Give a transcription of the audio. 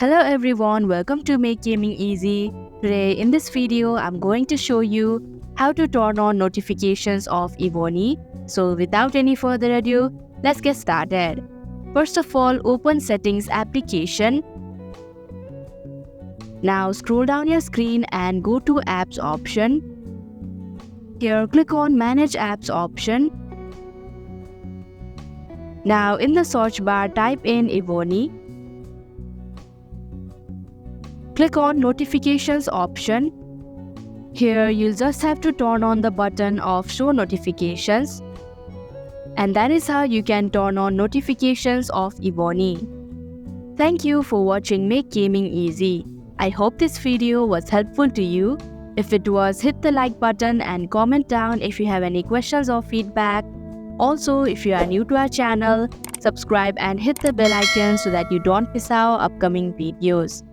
Hello everyone, welcome to Make Gaming Easy. Today in this video, I'm going to show you how to turn on notifications of Evony. So without any further ado, let's get started. First of all, open Settings application. Now scroll down your screen and go to Apps option. Here click on Manage Apps option. Now in the search bar, type in Evony. Click on Notifications option. Here you'll just have to turn on the button of Show Notifications. And that is how you can turn on notifications of Evony. Thank you for watching Make Gaming Easy. I hope this video was helpful to you. If it was, hit the like button and comment down if you have any questions or feedback. Also, if you are new to our channel, subscribe and hit the bell icon so that you don't miss our upcoming videos.